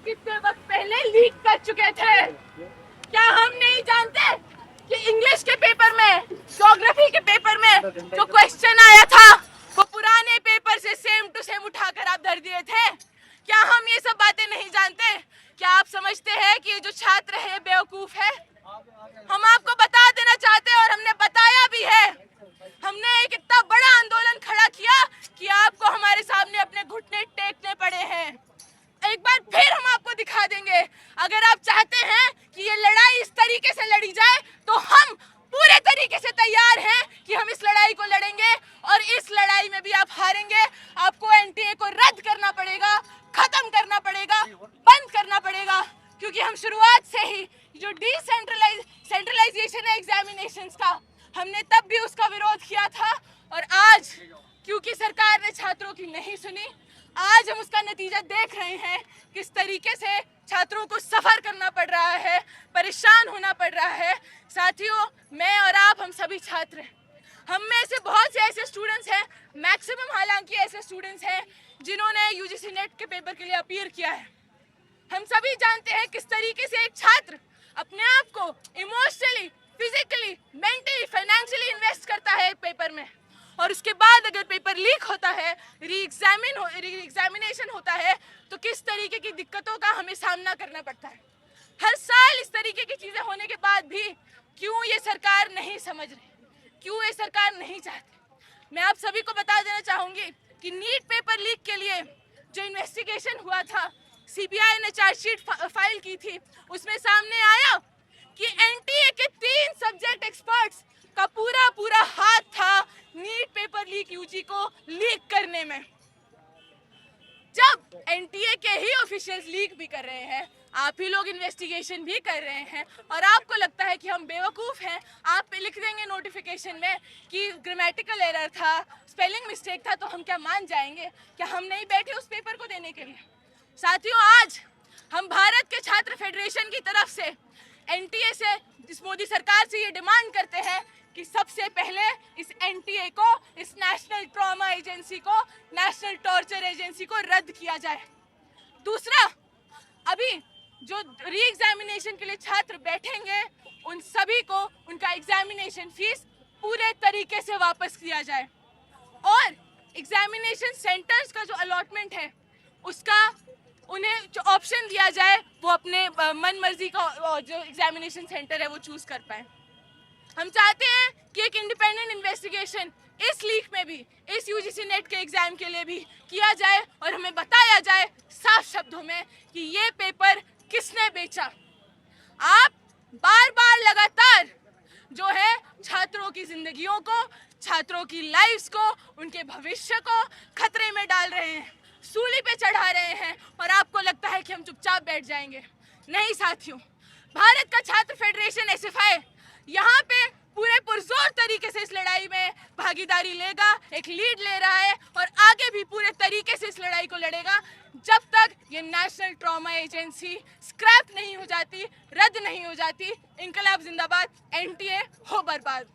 कितने वक्त पहले लीक कर चुके थे। क्या हम नहीं जानते कि इंग्लिश के पेपर में, ज्योग्राफी के पेपर में जो क्वेश्चन आया था वो पुराने पेपर से सेम टू सेम उठाकर आप धर दिए थे। क्या हम ये सब बातें नहीं जानते? क्या आप समझते हैं कि ये जो छात्र है बेवकूफ है? हम आपको बता देना चाहते हैं और हमने बताया भी है। हमने एक इतना बड़ा आंदोलन खड़ा किया कि आपको हमारे सामने अपने घुटने टेकने पड़े हैं। एक बार फिर हम आपको दिखा देंगे। अगर आप चाहते हैं कि ये लड़ाई इस तरीके से लड़ी जाए तो हम पूरे तरीके से तैयार हैं कि हम इस लड़ाई को लड़ेंगे और इस लड़ाई में भी आप हारेंगे। आपको एनटीए को रद्द करना पड़ेगा, खत्म करना पड़ेगा, बंद करना पड़ेगा, क्योंकि हम शुरुआत से ही जो सेंट्रलाइजेशन है एग्जामिनेशंस का, हमने तब भी उसका विरोध किया था और आज क्योंकि सरकार ने छात्रों की नहीं सुनी, आज हम उसका नतीजा देख रहे हैं। किस तरीके से छात्रों को सफर करना पड़ रहा है, परेशान होना पड़ रहा है। साथियों, मैं और आप, हम सभी छात्र हैं। हम में से बहुत से ऐसे स्टूडेंट्स हैं, मैक्सिमम हालांकि ऐसे स्टूडेंट्स हैं जिन्होंने यूजीसी नेट के पेपर के लिए अपीयर किया है। हम सभी जानते हैं किस तरीके से एक छात्र अपने आप को emotionally, physically, mentally, financially invest करता है एक पेपर में, और उसके बाद अगर पेपर लीक होता है, री एग्जामिनेशन होता है, तो किस तरीके की दिक्कतों का हमें सामना करना पड़ता है। हर साल इस तरीके की चीजें होने के बाद भी क्यों ये सरकार नहीं समझ रही, क्यों ये सरकार नहीं चाहती? मैं आप सभी को बता देना चाहूंगी कि नीट पेपर लीक के लिए जो इन्वेस्टिगेशन हुआ था, सीबीआई ने चार्जशीट फाइल की थी, उसमें सामने आया कि एनटीए के 3 सब्जेक्ट एक्सपर्ट्स का पूरा हाथ था नीट पेपर लीक यूजी को लीक करने में। जब एनटीए के ही ऑफिशियल्स लीक भी कर रहे हैं, आप ही लोग इन्वेस्टिगेशन भी कर रहे हैं, और आपको लगता है कि हम बेवकूफ हैं, आप पे लिख देंगे नोटिफिकेशन में कि ग्रामेटिकल एरर था, स्पेलिंग मिस्टेक था, तो हम क्या मान जाएंगे? क्या हम नहीं बैठे उस पेपर को देने के लिए? साथियों, आज हम भारत के छात्र फेडरेशन की तरफ से एनटीए से, इस मोदी सरकार से ये डिमांड करते हैं कि सबसे पहले इस एनटीए को, इस नेशनल ट्रॉमा एजेंसी को, नेशनल टॉर्चर एजेंसी को रद्द किया जाए। दूसरा, अभी जो री एग्जामिनेशन के लिए छात्र बैठेंगे, उन सभी को उनका एग्जामिनेशन फीस पूरे तरीके से वापस किया जाए, और एग्जामिनेशन सेंटर्स का जो अलॉटमेंट है उसका उन्हें जो ऑप्शन दिया जाए, वो अपने मन मर्जी का जो एग्जामिनेशन सेंटर है वो चूज कर पाए। हम चाहते हैं कि एक इंडिपेंडेंट इन्वेस्टिगेशन इस लीक में भी, इस यूजीसी नेट के एग्जाम के लिए भी किया जाए और हमें बताया जाए साफ शब्दों में कि ये पेपर किसने बेचा। आप बार बार लगातार जो है छात्रों की जिंदगियों को, छात्रों की लाइफ्स को, उनके भविष्य को खतरे में डाल रहे हैं, सूली पे चढ़ा रहे हैं, और आपको लगता है कि हम चुपचाप बैठ जाएंगे। नहीं साथियों, भारत का छात्र फेडरेशन एसएफआई यहाँ पे पूरे पुरजोर तरीके से इस लड़ाई में भागीदारी लेगा, एक लीड ले रहा है, और आगे भी पूरे तरीके से इस लड़ाई को लड़ेगा जब तक ये नेशनल ट्रॉमा एजेंसी स्क्रैप नहीं हो जाती, रद्द नहीं हो जाती। इंकलाब जिंदाबाद, एनटीए हो बर्बाद।